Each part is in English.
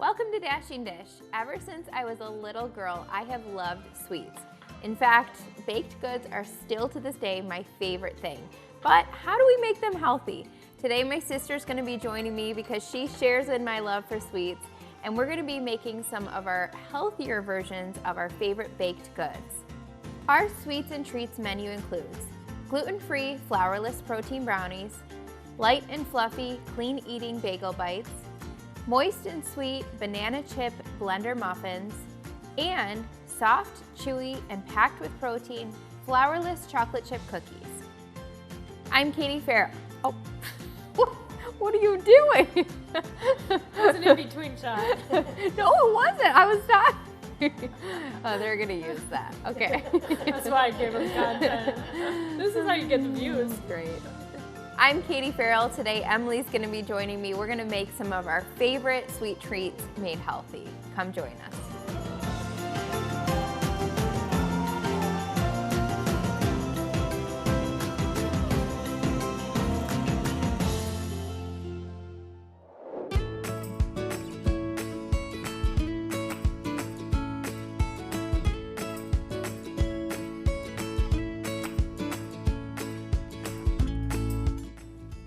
Welcome to Dashing Dish. Ever since I was a little girl, I have loved sweets. In fact, baked goods are still to this day my favorite thing. But how do we make them healthy? Today my sister's gonna be joining me because she shares in my love for sweets, and we're gonna be making some of our healthier versions of our favorite baked goods. Our sweets and treats menu includes gluten-free, flourless protein brownies, light and fluffy, clean-eating bagel bites, moist and sweet banana chip blender muffins, and soft, chewy, and packed with protein, flourless chocolate chip cookies. I'm Katie Farrell. Oh, what are you doing? It was an in-between shot. No, it wasn't. I was talking. Oh, they're gonna use that. Okay. That's why I gave them content. This is how you get the views. Great. I'm Katie Farrell. Today, Emily's gonna be joining me. We're gonna make some of our favorite sweet treats made healthy. Come join us.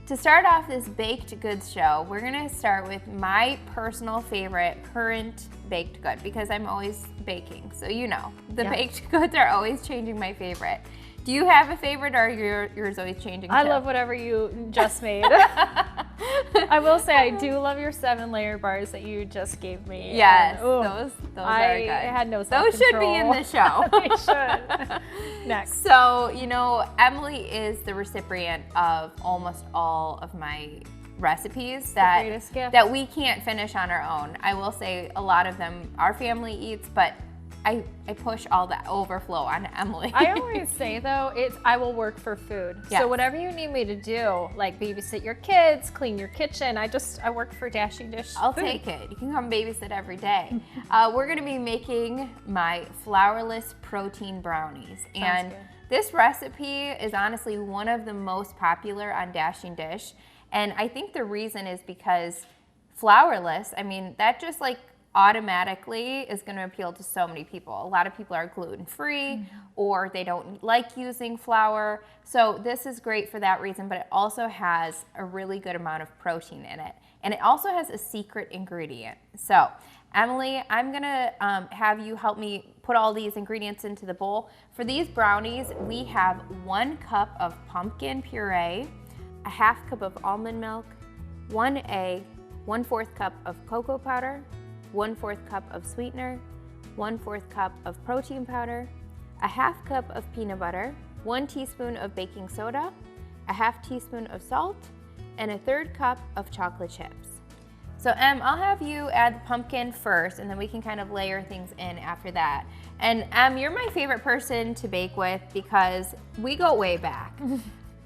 To start off this baked goods show, we're gonna start with my personal favorite current baked good because I'm always baking, so you know. The baked goods are always changing my favorite. Do you have a favorite, or are yours always changing too? I love whatever you just made. I will say I do love your 7-layer bars that you just gave me. Yes, and, those are good. I had no self-control. Those should be in the show. They should. Next. So, you know, Emily is the recipient of almost all of my recipes that we can't finish on our own. I will say a lot of them our family eats, but I push all that overflow on Emily. I always say though, I will work for food. Yes. So whatever you need me to do, like babysit your kids, clean your kitchen, I work for Dashing Dish. I'll food. take it. You can come babysit every day. We're gonna be making my flourless protein brownies. And good. this recipe is honestly one of the most popular on Dashing Dish. And I think the reason is because flourless, I mean, that just like automatically is going to appeal to so many people. A lot of people are gluten-free or they don't like using flour. So this is great for that reason, but it also has a really good amount of protein in it. And it also has a secret ingredient. So Emily, I'm going to have you help me put all these ingredients into the bowl. For these brownies, we have 1 cup of pumpkin puree, a 1/2 cup of almond milk, 1 egg, 1/4 cup of cocoa powder, 1/4 cup of sweetener, 1/4 cup of protein powder, a 1/2 cup of peanut butter, 1 teaspoon of baking soda, a 1/2 teaspoon of salt, and a 1/3 cup of chocolate chips. So Em, I'll have you add the pumpkin first, and then we can kind of layer things in after that. And Em, you're my favorite person to bake with because we go way back.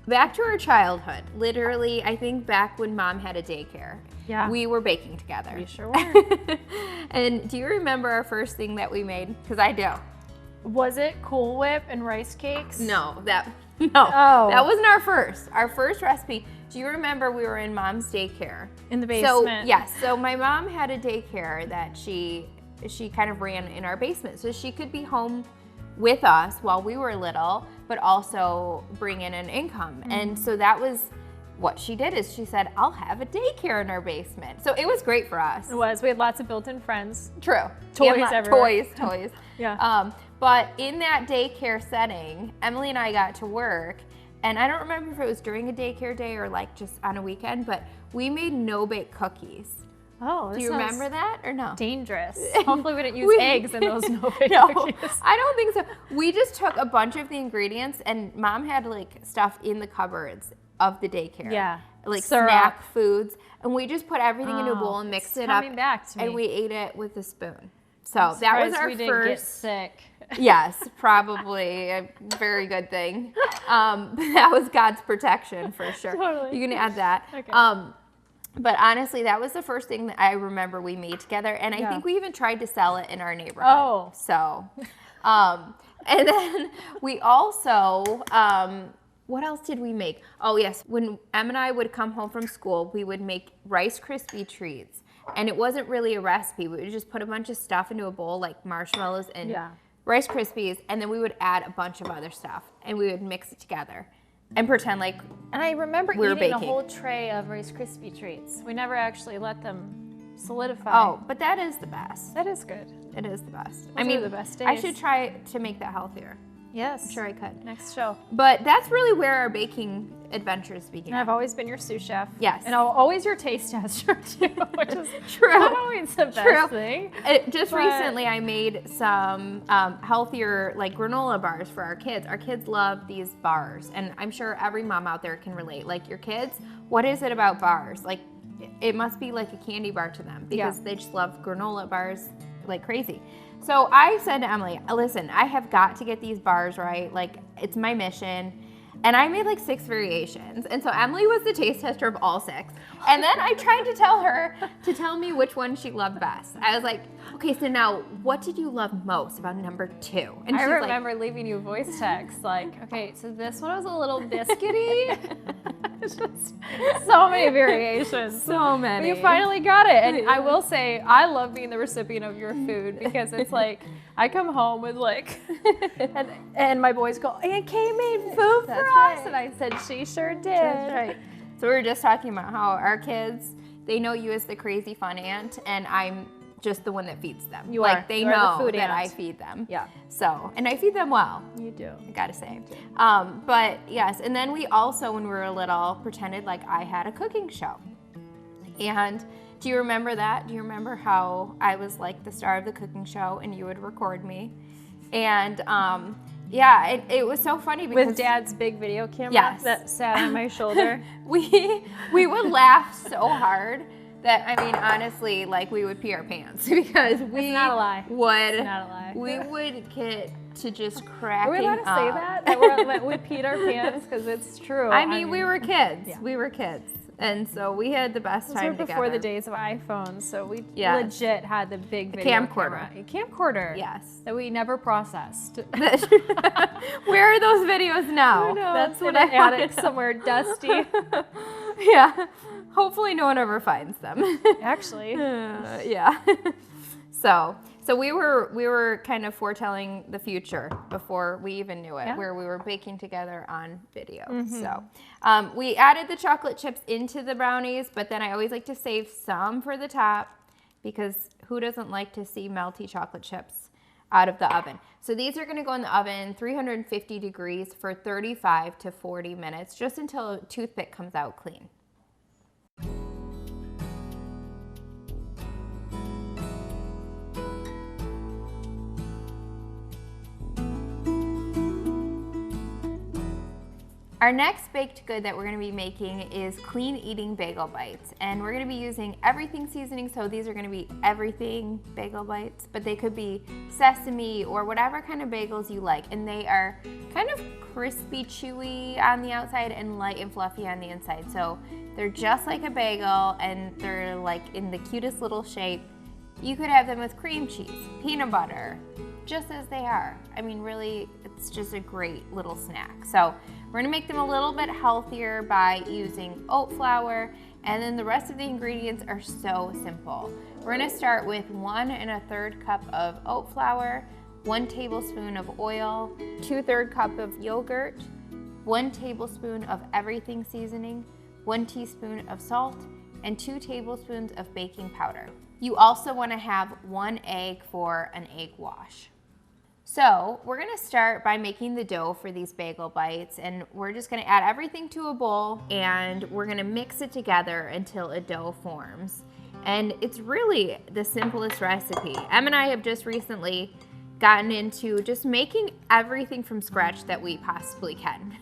Back to our childhood. Literally, I think back when Mom had a daycare. Yeah. We were baking together. We sure were. And do you remember our first thing that we made? Because I do. Was it Cool Whip and rice cakes? No, that wasn't our first. Our first recipe. Do you remember we were in Mom's daycare? In the basement. So yes, so my mom had a daycare that she kind of ran in our basement, so she could be home with us while we were little, but also bring in an income. And so that was what she did, is she said, I'll have a daycare in our basement. So it was great for us. It was. We had lots of built-in friends. True. Toys everywhere. Toys. Yeah. But in that daycare setting, Emily and I got to work, and I don't remember if it was during a daycare day or like just on a weekend, but we made no-bake cookies. Oh, Do you remember that or no? Dangerous. Hopefully we didn't use eggs in those no-bake No, cookies. I don't think so. We just took a bunch of the ingredients, and Mom had like stuff in the cupboards of the daycare. Yeah. Like Syrup. snack foods. And we just put everything into a bowl and mixed it up. Coming back to me. And we ate it with a spoon. So that was our we first. didn't get sick. Yes, probably a very good thing. That was God's protection for sure. Totally. You can add that. Okay. But honestly, that was the first thing that I remember we made together. And I think we even tried to sell it in our neighborhood. Oh. So, and then we also, what else did we make? Oh yes, when Em and I would come home from school, we would make Rice Krispie treats. and it wasn't really a recipe. We would just put a bunch of stuff into a bowl, like marshmallows and Yeah. Rice Krispies, and then we would add a bunch of other stuff, and we would mix it together and pretend like And I remember we were eating a baking. whole tray of Rice Krispie treats. We never actually let them solidify. Oh, but that is the best. That is good. It is the best. Those are the best I days. should try to make that healthier. Yes. I'm sure I could. Next show. But that's really where our baking adventures began. And I've always been your sous chef. Yes. And always your taste tester too, which is True. not always the best True. thing. Just But- recently, I made some healthier, like granola bars for our kids. Our kids love these bars, and I'm sure every mom out there can relate. Like your kids, what is it about bars? Like, it must be like a candy bar to them because they just love granola bars like crazy. So I said to Emily, listen, I have got to get these bars right. Like, it's my mission. And I made like 6 variations. And so Emily was the taste tester of all 6. And then I tried to tell her to tell me which one she loved best. I was like, okay, so now what did you love most about number 2? And I she's remember leaving you voice text like, okay, so this one was a little biscuity. It's just so many variations. so many. But you finally got it. And I will say, I love being the recipient of your food because it's like, I come home with like, and my boys go, Aunt Kay made food for That's us. right. And I said, she sure did. That's right. So we were just talking about how our kids, they know you as the crazy fun aunt, and I'm just the one that feeds them. You like are. they You are the know food that aunt. I feed them. Yeah. So, and I feed them well. You do. I gotta say. But yes, and then we also, when we were little, pretended like I had a cooking show. And do you remember that? Do you remember how I was like the star of the cooking show and you would record me? And yeah, it was so funny because With Dad's big video camera Yes. that sat on my shoulder. we would laugh so hard that, I mean, honestly, like we would pee our pants because we It's not a lie. would It's not a lie. we would get to just cracking Are we allowed to say up. that? That we peed our pants? Because it's true. I mean, we were kids. Yeah. We were kids. And so we had the best Those time were before together. the days of iPhones, so we Yes. legit had the big video camcorder. camera. A camcorder. Yes. That we never processed. Where are those videos now? That's what in an wanna attic know. somewhere dusty. Yeah. Hopefully no one ever finds them. Actually. Yeah. So we were kind of foretelling the future before we even knew it, Yeah. where we were baking together on video. Mm-hmm. So we added the chocolate chips into the brownies, but then I always like to save some for the top because who doesn't like to see melty chocolate chips out of the oven? So these are going to go in the oven 350 degrees for 35 to 40 minutes, just until a toothpick comes out clean. Our next baked good that we're going to be making is clean eating bagel bites, and we're going to be using everything seasoning. So these are going to be everything bagel bites, but they could be sesame or whatever kind of bagels you like, and they are kind of crispy, chewy on the outside and light and fluffy on the inside. So they're just like a bagel, and they're like in the cutest little shape. You could have them with cream cheese, peanut butter, just as they are. I mean, really, it's just a great little snack. So we're gonna make them a little bit healthier by using oat flour, and then the rest of the ingredients are so simple. We're gonna start with 1 1/3 cup of oat flour, 1 tablespoon of oil, 2/3 cup of yogurt, 1 tablespoon of everything seasoning, 1 teaspoon of salt, and 2 tablespoons of baking powder. You also wanna have 1 egg for an egg wash. So we're gonna start by making the dough for these bagel bites, and we're just gonna add everything to a bowl and we're gonna mix it together until a dough forms. And it's really the simplest recipe. Em and I have just recently gotten into just making everything from scratch that we possibly can.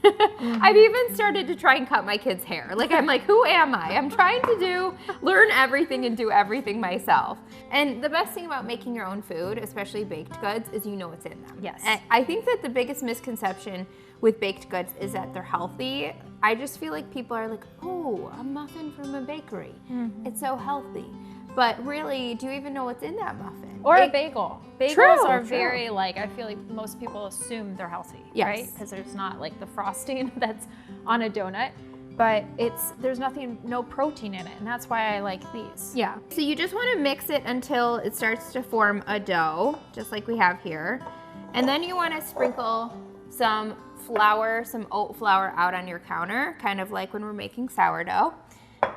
I've even started to try and cut my kids' hair. Like, I'm like, who am I? I'm trying to learn everything and do everything myself. And the best thing about making your own food, especially baked goods, is you know what's in them. Yes. And I think that the biggest misconception with baked goods is that they're healthy. I just feel like people are like, oh, a muffin from a bakery. It's so healthy. But really, do you even know what's in that muffin? Or a bagel. Bagels True, are true. very, like, I feel like most people assume they're healthy, Yes. right? Because there's not like the frosting that's on a donut. but there's no protein in it, and that's why I like these. Yeah. So you just want to mix it until it starts to form a dough, just like we have here. And then you want to sprinkle some flour, some oat flour out on your counter, kind of like when we're making sourdough.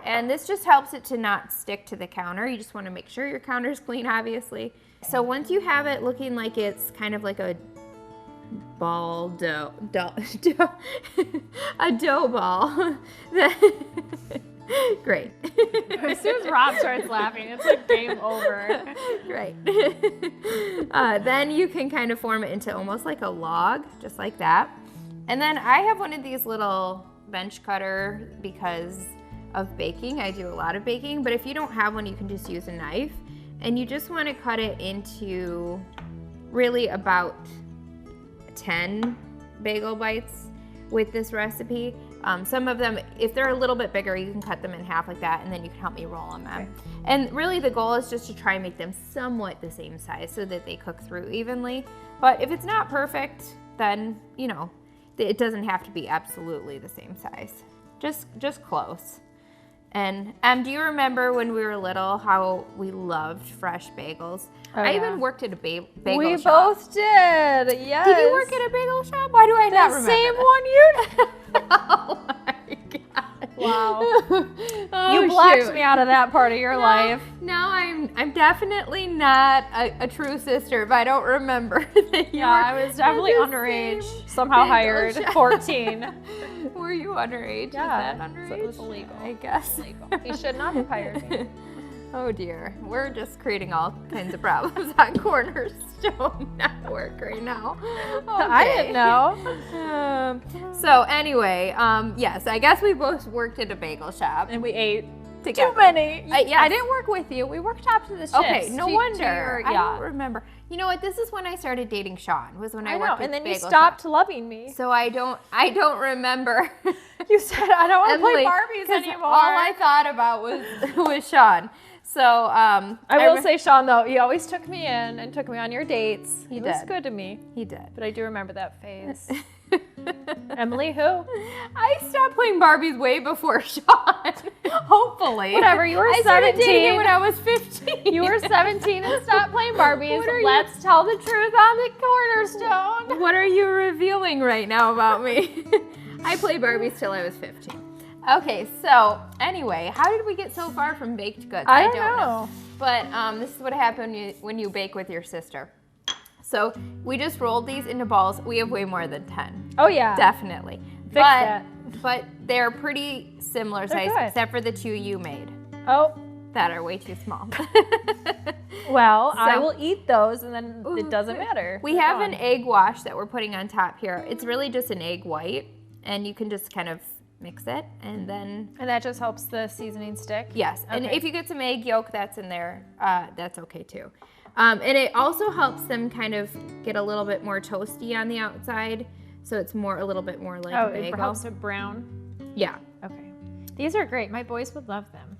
And this just helps it to not stick to the counter. You just want to make sure your counter's clean, obviously. So once you have it looking like it's kind of like a ball dough a dough ball. Great. As soon as Rob starts laughing, it's like game over. Great. Then you can kind of form it into almost like a log, just like that. And then I have one of these little bench cutter because of baking. I do a lot of baking, but if you don't have one, you can just use a knife. And you just want to cut it into really about 10 bagel bites with this recipe. Some of them, if they're a little bit bigger, you can cut them in half like that, and then you can help me roll them up. Okay. And really the goal is just to try and make them somewhat the same size so that they cook through evenly. But if it's not perfect, then, you know, it doesn't have to be absolutely the same size. Just close. And do you remember when we were little how we loved fresh bagels? Oh, I yeah. even worked at a bagel shop. We both did, yes. Did you work at a bagel shop? Why do I not remember? The same one you did? Oh my God. Wow. Oh, you blocked shoot. me out of that part of your life. No, I'm definitely not a true sister, but I don't remember that you Yeah, I was definitely underage, somehow hired, 14. Were you underage? Yeah, Was that underage? so it was illegal. I guess. He should not have hired me. Oh dear, we're just creating all kinds of problems on Cornerstone Network right now. Okay. I didn't know. So anyway, yes, I guess we both worked at a bagel shop. And we ate together. too many. Yes. I didn't work with you. We worked opposite the shifts. Okay, no wonder. I yeah. don't remember. You know what? This is when I started dating Sean. Was when I I know, worked at and then you bagel stopped shop. loving me. So I don't remember. You said I don't want to play Emily, Barbies 'cause anymore. All I thought about was Sean. So I will say, Sean, though, he always took me in and took me on your dates. He was did. good to me. He did. But I do remember that phase. Emily, who? I stopped playing Barbies way before Sean. Hopefully. Whatever, you were I started 17. dating when I was 15. You were 17 and stopped playing Barbies. What are Let's tell the truth on the cornerstone. What are you revealing right now about me? I played Barbies till I was 15. Okay, so anyway, how did we get so far from baked goods? I don't know. But this is what happened when you bake with your sister. So we just rolled these into balls. We have way more than 10. Oh, yeah. Definitely. That. But they're pretty similar size, good. except for the two you made Oh, that are way too small. well, I So- will eat those, and then it doesn't matter. We have an egg wash that we're putting on top here. It's really just an egg white, and you can just kind of mix it, and then And that just helps the seasoning stick? yes. And Okay. if you get some egg yolk that's in there, that's okay too. And it also helps them kind of get a little bit more toasty on the outside, so it's a little bit more like a It bagel. helps it brown? Yeah. Okay. These are great. My boys would love them.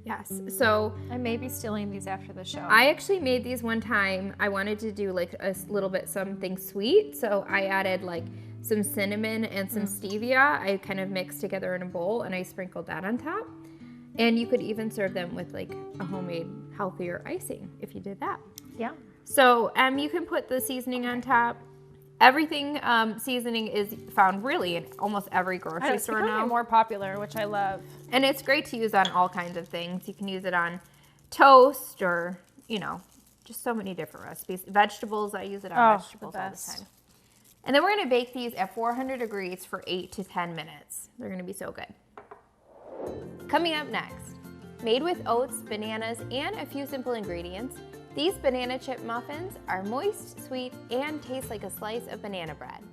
Yes. So I may be stealing these after the show. I actually made these one time. I wanted to do like a little bit something sweet, so I added like some cinnamon and some stevia. I kind of mixed together in a bowl, and I sprinkled that on top. And you could even serve them with like a homemade healthier icing if you did that. Yeah. So you can put the seasoning on top. Everything seasoning is found really in almost every grocery It's store becoming now. more popular, which I love. And it's great to use on all kinds of things. You can use it on toast or, just so many different recipes. Vegetables, I use it on vegetables all the time. And then we're gonna bake these at 400 degrees for 8 to 10 minutes. They're gonna be so good. Coming up next, made with oats, bananas, and a few simple ingredients, these banana chip muffins are moist, sweet, and taste like a slice of banana bread.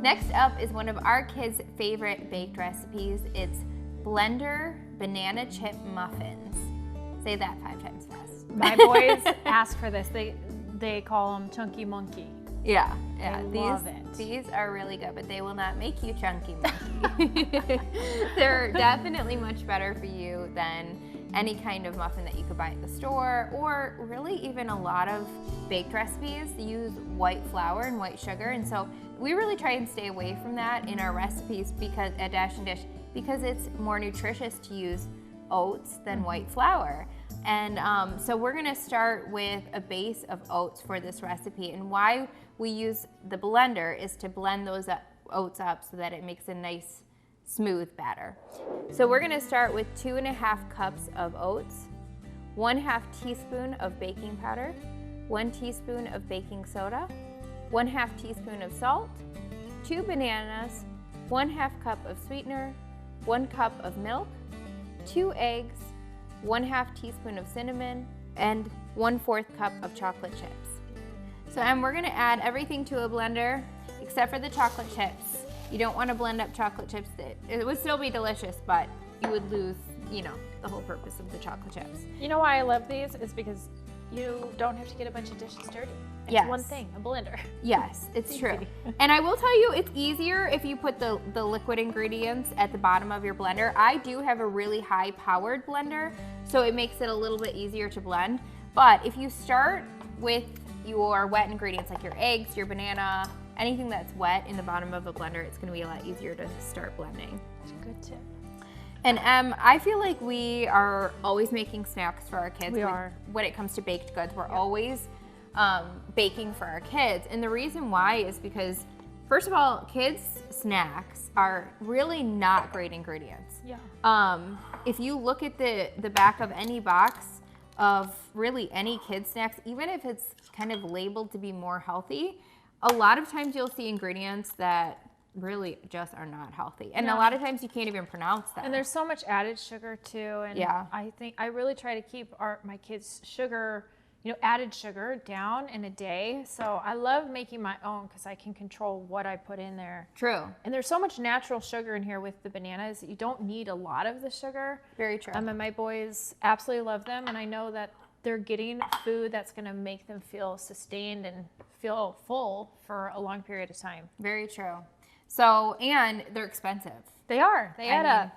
Next up is one of our kids' favorite baked recipes. It's blender banana chip muffins. Say that 5 times fast. My boys ask for this. They call them chunky monkey. Yeah. I love it. These are really good, but they will not make you chunky monkey. They're definitely much better for you than any kind of muffin that you could buy at the store, or really even a lot of baked recipes use white flour and white sugar, and so we really try and stay away from that in our recipes because at Dash and Dish, because it's more nutritious to use oats than white flour. And so we're gonna start with a base of oats for this recipe, and why we use the blender is to blend those oats up so that it makes a nice smooth batter. So we're gonna start with 2.5 cups of oats, 1/2 teaspoon of baking powder, 1 teaspoon of baking soda, 1/2 teaspoon of salt, 2 bananas, 1/2 cup of sweetener, 1 cup of milk, 2 eggs, 1/2 teaspoon of cinnamon, and 1/4 cup of chocolate chips. So we're gonna add everything to a blender except for the chocolate chips. You don't want to blend up chocolate chips. It would still be delicious, but you would lose, the whole purpose of the chocolate chips. You know why I love these is because you don't have to get a bunch of dishes dirty. It's Yes. one thing, a blender. Yes, it's true. And I will tell you, it's easier if you put the liquid ingredients at the bottom of your blender. I do have a really high powered blender, so it makes it a little bit easier to blend. But if you start with your wet ingredients like your eggs, your banana, anything that's wet in the bottom of a blender, it's gonna be a lot easier to start blending. That's a good tip. And I feel like we are always making snacks for our kids. We are. When it comes to baked goods, we're always baking for our kids. And the reason why is because, first of all, kids' snacks are really not great ingredients. Yeah. If you look at the back of any box of really any kid snacks, even if it's kind of labeled to be more healthy, a lot of times you'll see ingredients that really just are not healthy. And a lot of times you can't even pronounce that. And there's so much added sugar too. And Yeah. I think I really try to keep my kids' sugar, added sugar down in a day. So I love making my own because I can control what I put in there. True. And there's so much natural sugar in here with the bananas that you don't need a lot of the sugar. Very true. And my boys absolutely love them. And I know that they're getting food that's going to make them feel sustained and feel full for a long period of time. Very true. So, and they're expensive. They are. They add up.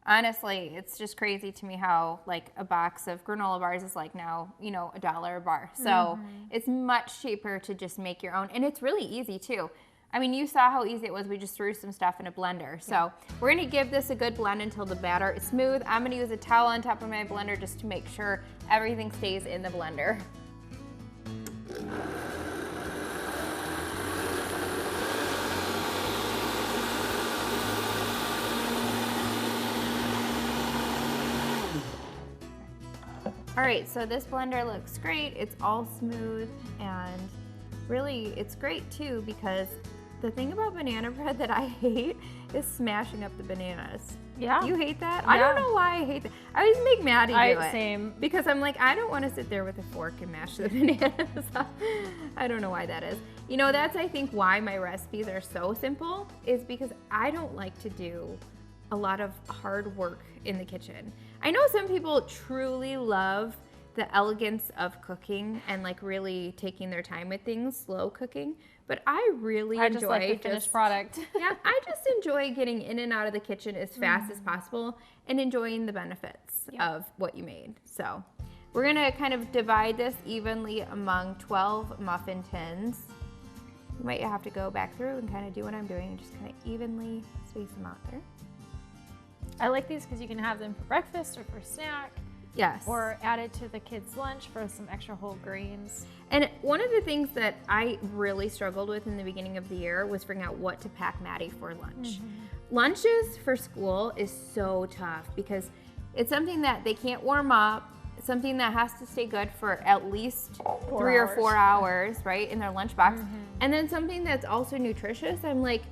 Honestly, it's just crazy to me how like a box of granola bars is like now, $1 a bar. So it's much cheaper to just make your own. And it's really easy too. I mean, you saw how easy it was. We just threw some stuff in a blender. So we're gonna give this a good blend until the batter is smooth. I'm gonna use a towel on top of my blender just to make sure everything stays in the blender. All right, so this blender looks great. It's all smooth, and really it's great too because the thing about banana bread that I hate is smashing up the bananas. Yeah. You hate that? Yeah. I don't know why I hate that. I always make Maddie do it. Same. Because I'm like, I don't want to sit there with a fork and mash the bananas up. I don't know why that is. That's I think why my recipes are so simple is because I don't like to do a lot of hard work in the kitchen. I know some people truly love the elegance of cooking and like really taking their time with things, slow cooking, but I really enjoy just like the finished product. Yeah, I just enjoy getting in and out of the kitchen as fast as possible and enjoying the benefits of what you made. So we're gonna kind of divide this evenly among 12 muffin tins. You might have to go back through and kind of do what I'm doing and just kind of evenly space them out there. I like these because you can have them for breakfast or for snack. Yes. Or added to the kids' lunch for some extra whole grains. And one of the things that I really struggled with in the beginning of the year was figuring out what to pack Maddie for lunch. Lunches for school is so tough because it's something that they can't warm up, something that has to stay good for at least 3 or 4 hours, right, in their lunchbox. And then something that's also nutritious. I'm like,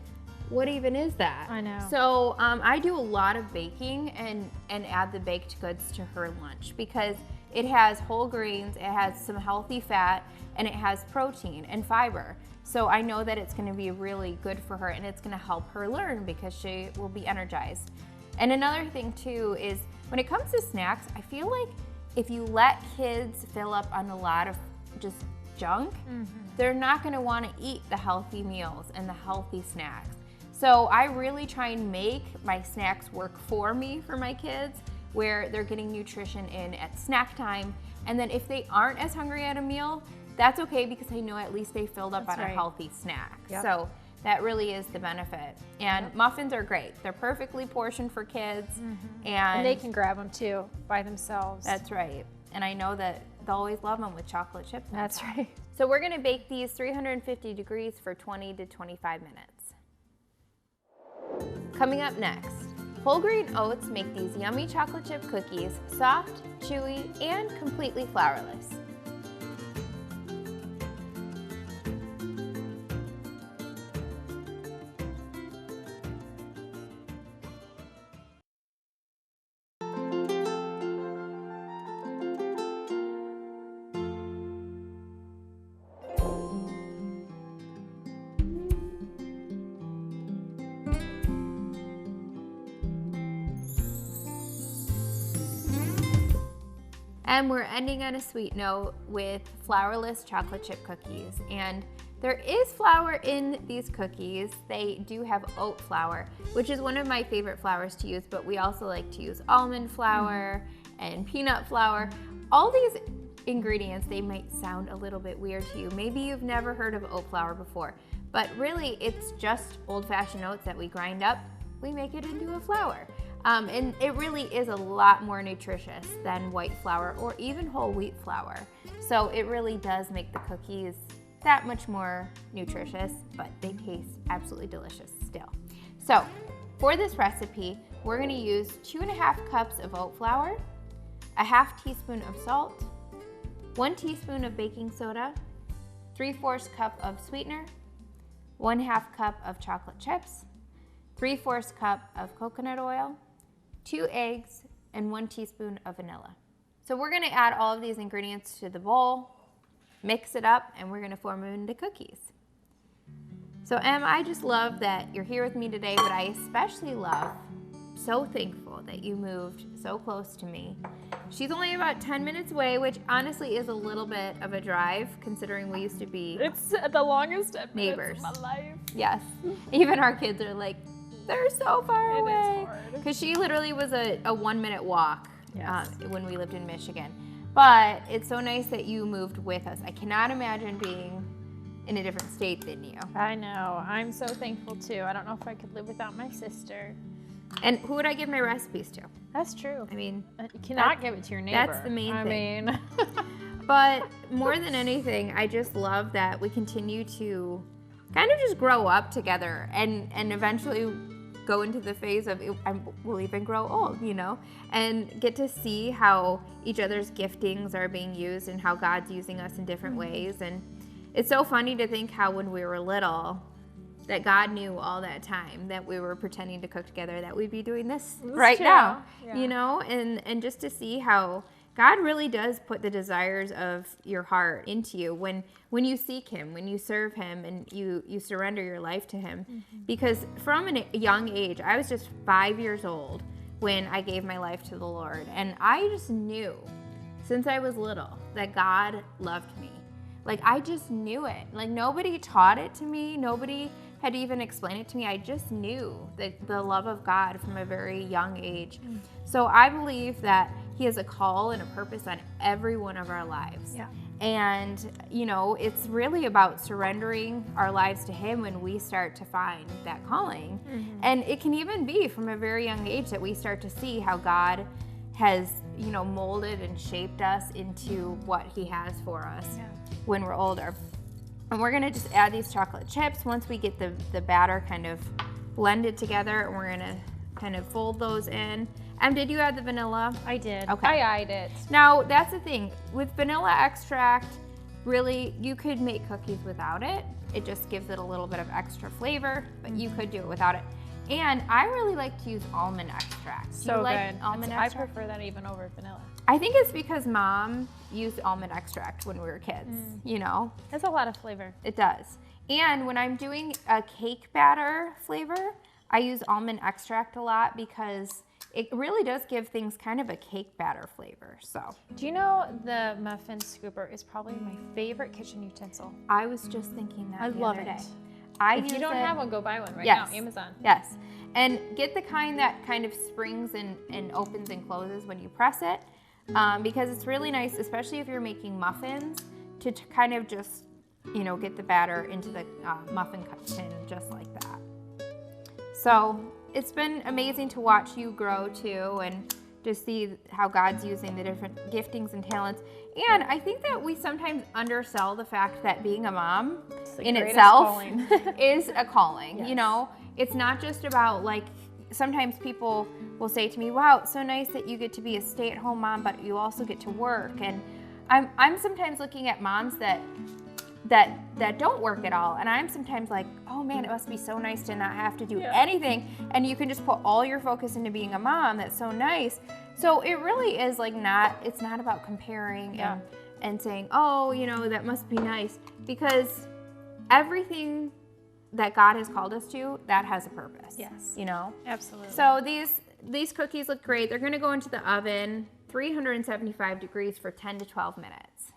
what even is that? I know. So I do a lot of baking and add the baked goods to her lunch because it has whole grains, it has some healthy fat, and it has protein and fiber. So I know that it's gonna be really good for her and it's gonna help her learn because she will be energized. And another thing too is when it comes to snacks, I feel like if you let kids fill up on a lot of just junk, they're not gonna wanna eat the healthy meals and the healthy snacks. So I really try and make my snacks work for me for my kids, where they're getting nutrition in at snack time. And then if they aren't as hungry at a meal, that's okay, because I know at least they filled up on a healthy snack. Yep. So that really is the benefit. And muffins are great. They're perfectly portioned for kids. And they can grab them too by themselves. That's right. And I know that they'll always love them with chocolate chips. That's right. So we're gonna bake these 350 degrees for 20 to 25 minutes. Coming up next, whole grain oats make these yummy chocolate chip cookies soft, chewy, and completely flourless. And we're ending on a sweet note with flourless chocolate chip cookies. And there is flour in these cookies. They do have oat flour, which is one of my favorite flours to use, but we also like to use almond flour and peanut flour. All these ingredients, they might sound a little bit weird to you. Maybe you've never heard of oat flour before, but really it's just old-fashioned oats that we grind up. We make it into a flour. And it really is a lot more nutritious than white flour or even whole wheat flour. So it really does make the cookies that much more nutritious, but they taste absolutely delicious still. So for this recipe, we're gonna use 2.5 cups of oat flour, a 1/2 teaspoon of salt, 1 teaspoon of baking soda, 3/4 cup of sweetener, 1/2 cup of chocolate chips, 3/4 cup of coconut oil, 2 eggs, and 1 teaspoon of vanilla. So we're gonna add all of these ingredients to the bowl, mix it up, and we're gonna form them into cookies. So Em, I just love that you're here with me today, but I especially love, so thankful that you moved so close to me. She's only about 10 minutes away, which honestly is a little bit of a drive considering we used to be It's the longest 10 neighbors. minutes of my life. Yes, even our kids are like, they're so far It away. is hard. Because she literally was a 1-minute walk Yes. when we lived in Michigan. But it's so nice that you moved with us. I cannot imagine being in a different state than you. I know. I'm so thankful too. I don't know if I could live without my sister. And who would I give my recipes to? That's true. I mean, You cannot give it to your neighbor. that's the main I thing. mean, but more than anything, I just love that we continue to kind of just grow up together and eventually go into the phase of we'll even grow old, you know, and get to see how each other's giftings are being used and how God's using us in different ways. And it's so funny to think how when we were little that God knew all that time that we were pretending to cook together that we'd be doing this right true. now, Yeah. you know, and just to see how God really does put the desires of your heart into you when you seek Him, when you serve Him, and you surrender your life to Him. Because from a young age, I was just 5 years old when I gave my life to the Lord. And I just knew since I was little that God loved me. Like, I just knew it. Like, nobody taught it to me. Nobody had even explained it to me. I just knew the love of God from a very young age. So I believe that He has a call and a purpose on every one of our lives. Yeah. And, you know, it's really about surrendering our lives to Him when we start to find that calling. And it can even be from a very young age that we start to see how God has, you know, molded and shaped us into what He has for us when we're older. And we're gonna just add these chocolate chips once we get the batter kind of blended together, and we're gonna kind of fold those in. Did you add the vanilla? I did. Okay. I eyed it. Now, that's the thing. With vanilla extract, really, you could make cookies without it. It just gives it a little bit of extra flavor, but you could do it without it. And I really like to use almond extract. Do So you like good. almond I extract? prefer that even over vanilla. I think it's because Mom used almond extract when we were kids, you know? It's a lot of flavor. It does. And when I'm doing a cake batter flavor, I use almond extract a lot because it really does give things kind of a cake batter flavor. So Do you know the muffin scooper is probably my favorite kitchen utensil? I was just thinking that I the love other it. day. I If use you don't it- have one, go buy one right Yes. now, Amazon. Yes. And get the kind that kind of springs and opens and closes when you press it, because it's really nice, especially if you're making muffins, to kind of just, get the batter into the muffin tin just like that. So it's been amazing to watch you grow too, and to see how God's using the different giftings and talents. And I think that we sometimes undersell the fact that being a mom in greatest itself calling. is a calling. Yes. It's not just about like, sometimes people will say to me, wow, it's so nice that you get to be a stay-at-home mom, but you also get to work. And I'm sometimes looking at moms that don't work at all, and I'm sometimes like, oh man, it must be so nice to not have to do anything, and you can just put all your focus into being a mom. That's so nice. So it really is like it's not about comparing and saying, oh, that must be nice, because everything that God has called us to, that has a purpose. Yes. Absolutely. So these cookies look great. They're going to go into the oven, 375 degrees for 10 to 12 minutes.